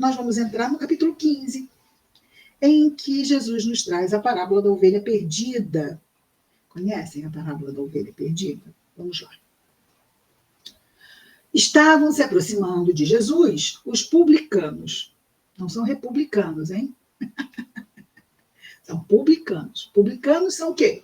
nós vamos entrar no capítulo 15, em que Jesus nos traz a parábola da ovelha perdida. Conhecem a parábola da ovelha perdida? Vamos lá. Estavam se aproximando de Jesus os publicanos. Não são republicanos, hein? São publicanos. Publicanos são o quê?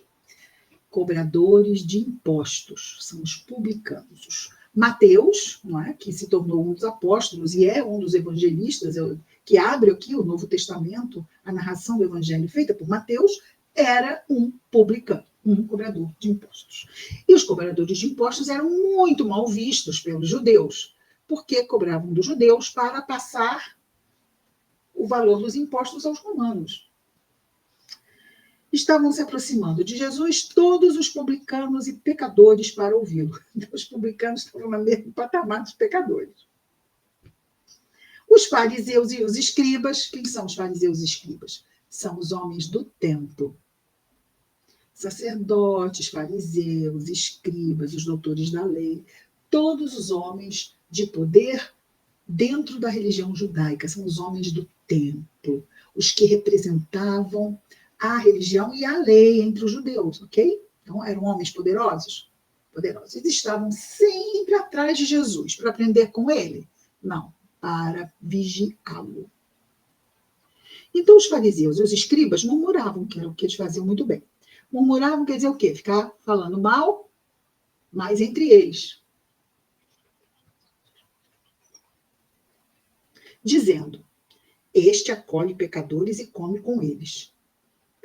Cobradores de impostos. São os publicanos. Mateus, não é? Que se tornou um dos apóstolos e é um dos evangelistas, que abre aqui o Novo Testamento, a narração do evangelho feita por Mateus, era um publicano, um cobrador de impostos. E os cobradores de impostos eram muito mal vistos pelos judeus, porque cobravam dos judeus para passar o valor dos impostos aos romanos. Estavam se aproximando de Jesus todos os publicanos e pecadores para ouvi-lo. Os publicanos estavam no mesmo patamar dos pecadores. Os fariseus e os escribas, quem são os fariseus e escribas? São os homens do templo. Sacerdotes, fariseus, escribas, os doutores da lei, todos os homens de poder dentro da religião judaica, são os homens do templo, os que representavam a religião e a lei entre os judeus, ok? Então, eram homens poderosos. Eles estavam sempre atrás de Jesus para aprender com ele? Não, para vigiá-lo. Então, os fariseus e os escribas murmuravam, que era o que eles faziam muito bem. Murmuravam quer dizer o quê? Ficar falando mal, mas entre eles. Dizendo, este acolhe pecadores e come com eles.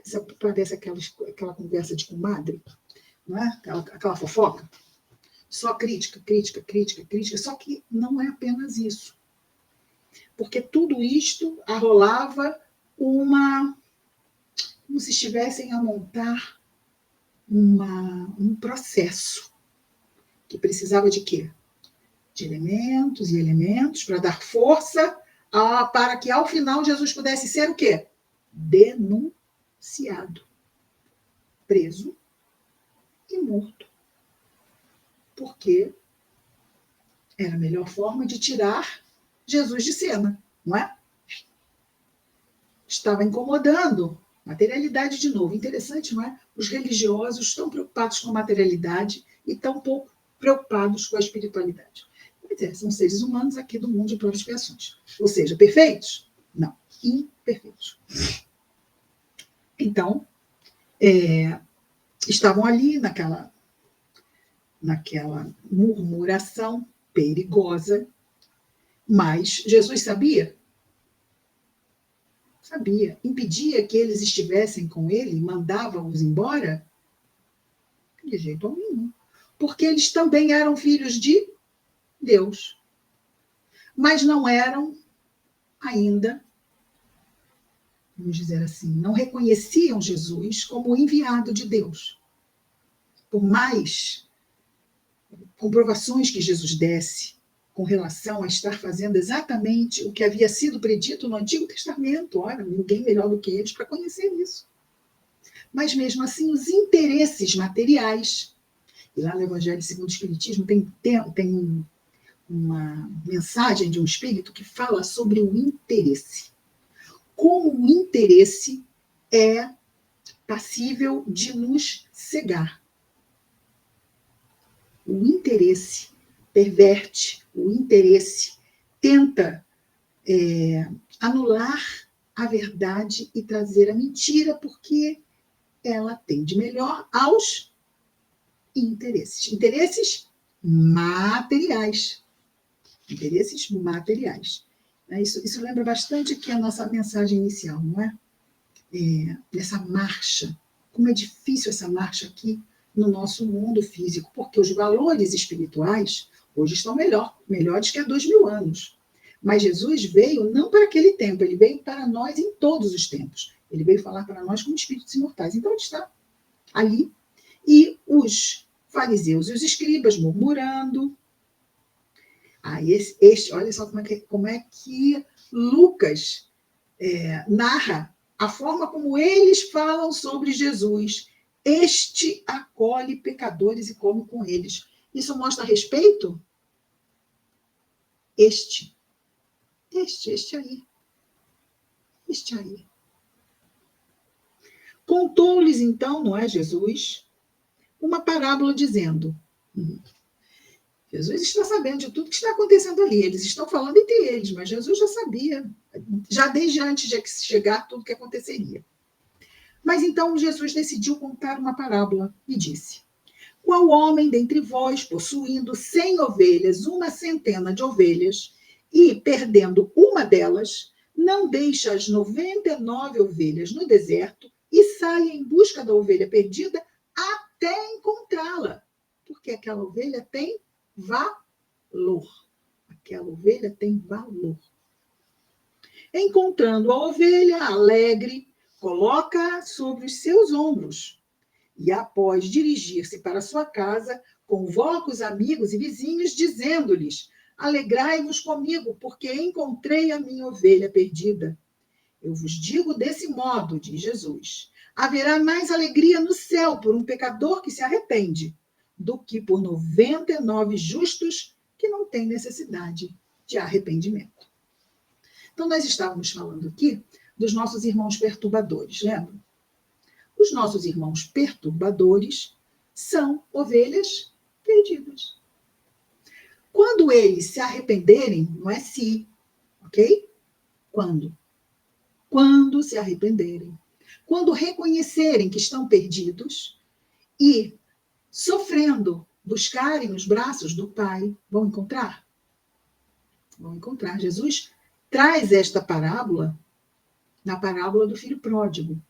Isso parece aquela conversa de comadre, não é? Aquela fofoca. Só crítica, só que não é apenas isso. Porque tudo isto arrolava como se estivessem a montar um processo que precisava de quê? De elementos e elementos para dar força para que, ao final, Jesus pudesse ser o quê? Denunciado, preso e morto. Porque era a melhor forma de tirar Jesus de cena, não é? Estava incomodando. Materialidade de novo. Interessante, não é? Os religiosos estão preocupados com a materialidade e tão pouco preocupados com a espiritualidade. Quer dizer, são seres humanos aqui do mundo de provas e expiações. Ou seja, perfeitos? Não, imperfeitos. Então, estavam ali naquela murmuração perigosa, mas Jesus sabia, impedia que eles estivessem com ele, mandava-os embora? De jeito nenhum. Porque eles também eram filhos de Deus. Mas não eram ainda, vamos dizer assim, não reconheciam Jesus como o enviado de Deus. Por mais comprovações que Jesus desse com relação a estar fazendo exatamente o que havia sido predito no Antigo Testamento. Ora, ninguém melhor do que eles para conhecer isso. Mas mesmo assim, os interesses materiais, e lá no Evangelho segundo o Espiritismo tem uma mensagem de um espírito que fala sobre o interesse. Como o interesse é passível de nos cegar. O interesse perverte, o interesse tenta anular a verdade e trazer a mentira, porque ela tende melhor aos interesses. Interesses materiais. Interesses materiais. Isso lembra bastante aqui a nossa mensagem inicial, não é? Essa marcha. Como é difícil essa marcha aqui no nosso mundo físico, porque os valores espirituais hoje estão melhores que há 2000 anos. Mas Jesus veio não para aquele tempo, ele veio para nós em todos os tempos. Ele veio falar para nós como espíritos imortais. Então ele está ali. E os fariseus e os escribas murmurando. Olha só como é que Lucas narra a forma como eles falam sobre Jesus. Este acolhe pecadores e come com eles. Isso mostra respeito? Este Este aí. Este aí. Contou-lhes então, não é, Jesus, uma parábola dizendo: Jesus está sabendo de tudo que está acontecendo ali. Eles estão falando entre eles, mas Jesus já sabia, já desde antes de chegar tudo que aconteceria. Mas então Jesus decidiu contar uma parábola e disse: qual homem dentre vós, possuindo 100 ovelhas, uma centena de ovelhas, e perdendo uma delas, não deixa as 99 ovelhas no deserto e sai em busca da ovelha perdida até encontrá-la? Porque aquela ovelha tem valor. Aquela ovelha tem valor. Encontrando a ovelha alegre, coloca sobre os seus ombros e, após dirigir-se para sua casa, convoca os amigos e vizinhos, dizendo-lhes: alegrai-vos comigo, porque encontrei a minha ovelha perdida. Eu vos digo desse modo, diz Jesus: haverá mais alegria no céu por um pecador que se arrepende do que por 99 justos que não têm necessidade de arrependimento. Então, nós estávamos falando aqui dos nossos irmãos perturbadores, lembra? Os nossos irmãos perturbadores são ovelhas perdidas. Quando eles se arrependerem, não é se, ok? Quando? Quando se arrependerem. Quando reconhecerem que estão perdidos e, sofrendo, buscarem os braços do Pai, vão encontrar? Vão encontrar. Jesus traz esta parábola na parábola do filho pródigo,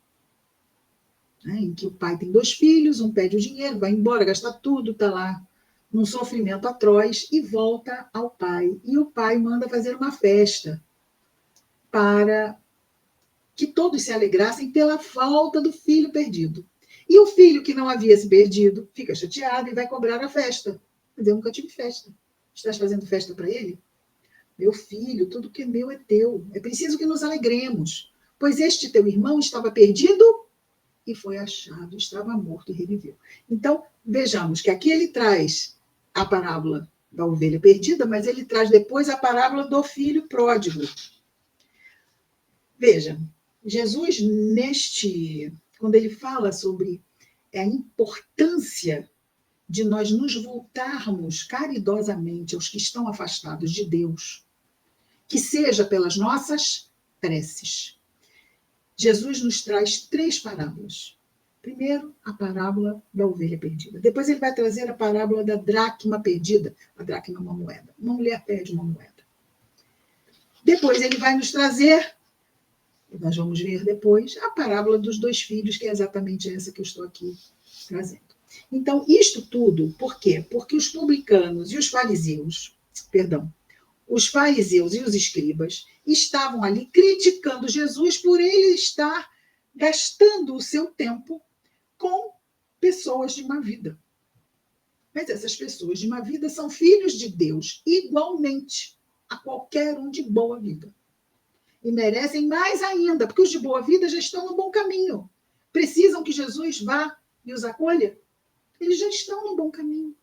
né, em que o pai tem 2 filhos, um pede o dinheiro, vai embora, gasta tudo, está lá num sofrimento atroz e volta ao pai. E o pai manda fazer uma festa para que todos se alegrassem pela falta do filho perdido. E o filho que não havia se perdido fica chateado e vai cobrar a festa. Mas eu nunca tive festa. Estás fazendo festa para ele? Meu filho, tudo que é meu é teu. É preciso que nos alegremos, pois este teu irmão estava perdido e foi achado, estava morto e reviveu. Então, vejamos que aqui ele traz a parábola da ovelha perdida, mas ele traz depois a parábola do filho pródigo. Veja, Jesus, quando ele fala sobre a importância de nós nos voltarmos caridosamente aos que estão afastados de Deus, que seja pelas nossas preces. Jesus nos traz 3 parábolas. Primeiro, a parábola da ovelha perdida. Depois ele vai trazer a parábola da dracma perdida. A dracma é uma moeda. Uma mulher perde uma moeda. Depois ele vai nos trazer, nós vamos ver depois, a parábola dos 2 filhos, que é exatamente essa que eu estou aqui trazendo. Então, isto tudo, por quê? Porque os publicanos e os fariseus e os escribas estavam ali criticando Jesus por ele estar gastando o seu tempo com pessoas de má vida. Mas essas pessoas de má vida são filhos de Deus, igualmente a qualquer um de boa vida. E merecem mais ainda, porque os de boa vida já estão no bom caminho. Precisam que Jesus vá e os acolha? Eles já estão no bom caminho.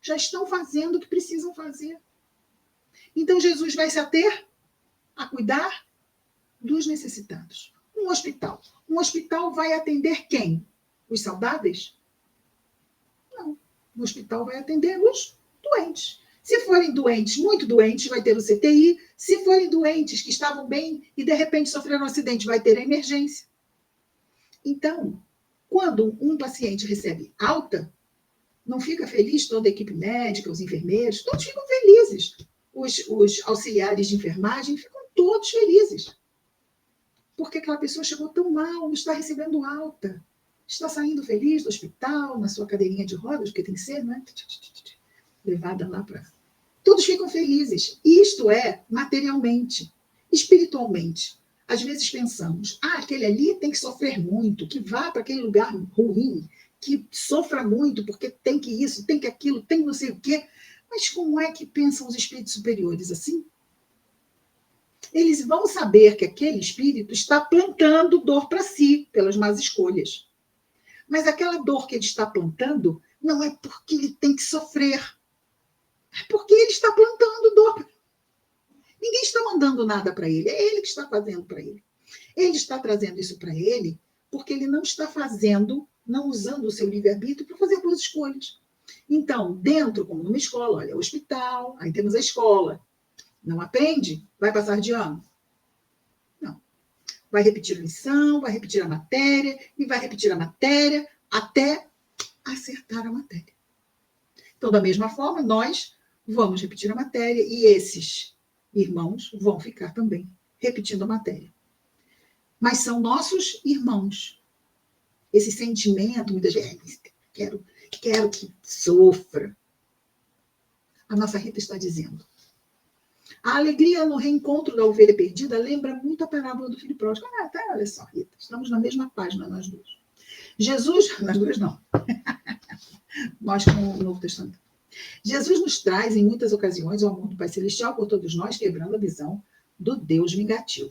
Já estão fazendo o que precisam fazer. Então, Jesus vai se ater a cuidar dos necessitados. Um hospital. Um hospital vai atender quem? Os saudáveis? Não. Um hospital vai atender os doentes. Se forem doentes, muito doentes, vai ter o CTI. Se forem doentes que estavam bem e de repente sofreram um acidente, vai ter a emergência. Então, quando um paciente recebe alta, não fica feliz toda a equipe médica, os enfermeiros, todos ficam felizes. Os auxiliares de enfermagem ficam todos felizes. Porque aquela pessoa chegou tão mal, está recebendo alta, está saindo feliz do hospital, na sua cadeirinha de rodas, porque tem que ser, né? Levada lá para... Todos ficam felizes. Isto é materialmente. Espiritualmente, às vezes pensamos, aquele ali tem que sofrer muito, que vá para aquele lugar ruim, que sofra muito, porque tem que isso, tem que aquilo, tem não sei o quê. Mas como é que pensam os espíritos superiores assim? Eles vão saber que aquele espírito está plantando dor para si, pelas más escolhas. Mas aquela dor que ele está plantando não é porque ele tem que sofrer. É porque ele está plantando dor. Ninguém está mandando nada para ele, é ele que está fazendo para ele. Ele está trazendo isso para ele porque ele não está fazendo, não usando o seu livre-arbítrio para fazer boas escolhas. Então, dentro, como numa escola, olha, hospital, aí temos a escola. Não aprende? Vai passar de ano? Não. Vai repetir a lição, vai repetir a matéria, e vai repetir a matéria até acertar a matéria. Então, da mesma forma, nós vamos repetir a matéria e esses irmãos vão ficar também repetindo a matéria. Mas são nossos irmãos. Esse sentimento, muitas vezes, quero que sofra. A nossa Rita está dizendo. A alegria no reencontro da ovelha perdida lembra muito a parábola do filho pródigo. Olha só, Rita, estamos na mesma página, nós duas. Jesus, nós duas não. Nós com o Novo Testamento. Jesus nos traz, em muitas ocasiões, o amor do Pai Celestial por todos nós, quebrando a visão do Deus vingativo.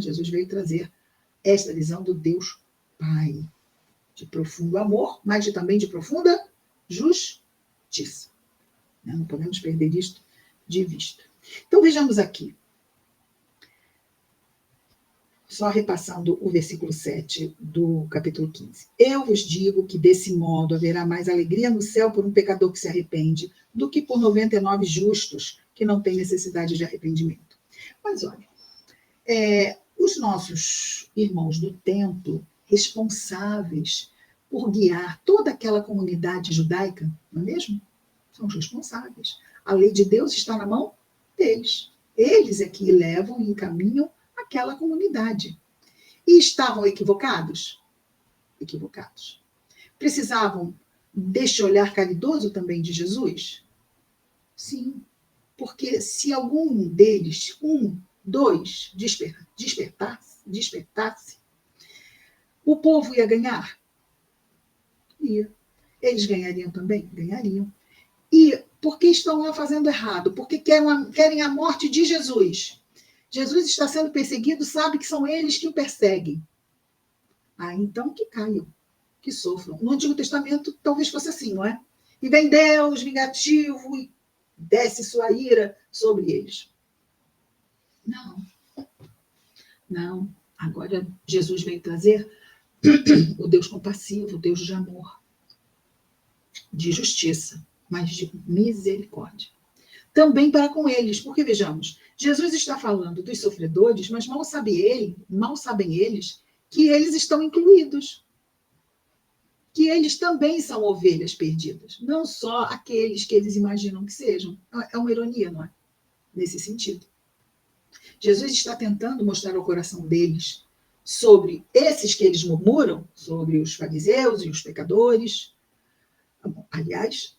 Jesus veio trazer esta visão do Deus Pai, de profundo amor, mas também de profunda justiça. Não podemos perder isto de vista. Então, vejamos aqui. Só repassando o versículo 7 do capítulo 15. Eu vos digo que desse modo haverá mais alegria no céu por um pecador que se arrepende do que por 99 justos que não têm necessidade de arrependimento. Mas olha, os nossos irmãos do templo, responsáveis por guiar toda aquela comunidade judaica, não é mesmo? São os responsáveis. A lei de Deus está na mão deles. Eles é que levam e encaminham aquela comunidade. E estavam equivocados? Equivocados. Precisavam deste olhar caridoso também de Jesus? Sim. Porque se algum deles, dois, despertasse, o povo ia ganhar? Ia. Eles ganhariam também? Ganhariam. E por que estão lá fazendo errado? Porque querem a morte de Jesus. Jesus está sendo perseguido, sabe que são eles que o perseguem. Então que caiam, que sofram. No Antigo Testamento talvez fosse assim, não é? E vem Deus vingativo e desce sua ira sobre eles. Não. Agora Jesus veio trazer o Deus compassivo, o Deus de amor, de justiça, mas de misericórdia. Também para com eles, porque vejamos, Jesus está falando dos sofredores, mas mal sabem eles que eles estão incluídos, que eles também são ovelhas perdidas, não só aqueles que eles imaginam que sejam. É uma ironia, não é? Nesse sentido. Jesus está tentando mostrar ao coração deles sobre esses que eles murmuram, sobre os fariseus e os pecadores. Aliás,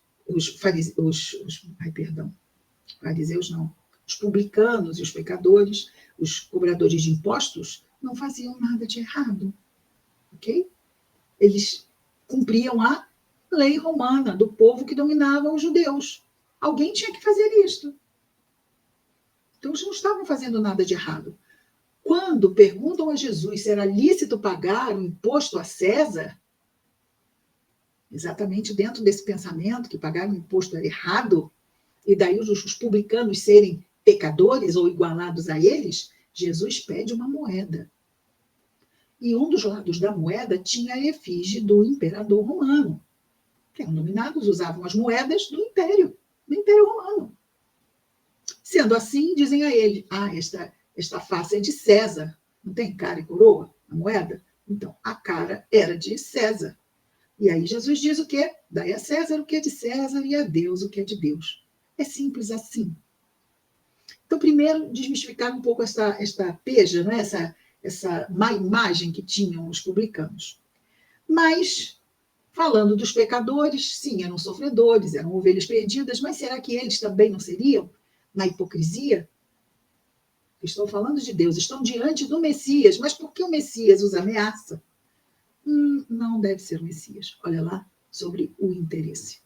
fariseus não, os publicanos e os pecadores, os cobradores de impostos, não faziam nada de errado, ok? Eles cumpriam a lei romana do povo que dominava os judeus. Alguém tinha que fazer isto. Então, eles não estavam fazendo nada de errado. Quando perguntam a Jesus se era lícito pagar o imposto a César, exatamente dentro desse pensamento que pagar o imposto era errado, e daí os publicanos serem pecadores ou igualados a eles, Jesus pede uma moeda. E um dos lados da moeda tinha a efígie do imperador romano. Que eram dominados, usavam as moedas do Império Romano. Sendo assim, dizem a ele, esta face é de César. Não tem cara e coroa, a moeda? Então, a cara era de César. E aí Jesus diz o quê? Dai a César o que é de César e a Deus o que é de Deus. É simples assim. Então, primeiro, desmistificar um pouco esta peja, né? essa má imagem que tinham os publicanos. Mas, falando dos pecadores, sim, eram sofredores, eram ovelhas perdidas, mas será que eles também não seriam na hipocrisia? Estou falando de Deus, estão diante do Messias, mas por que o Messias os ameaça? Não deve ser o Messias. Olha lá, sobre o interesse.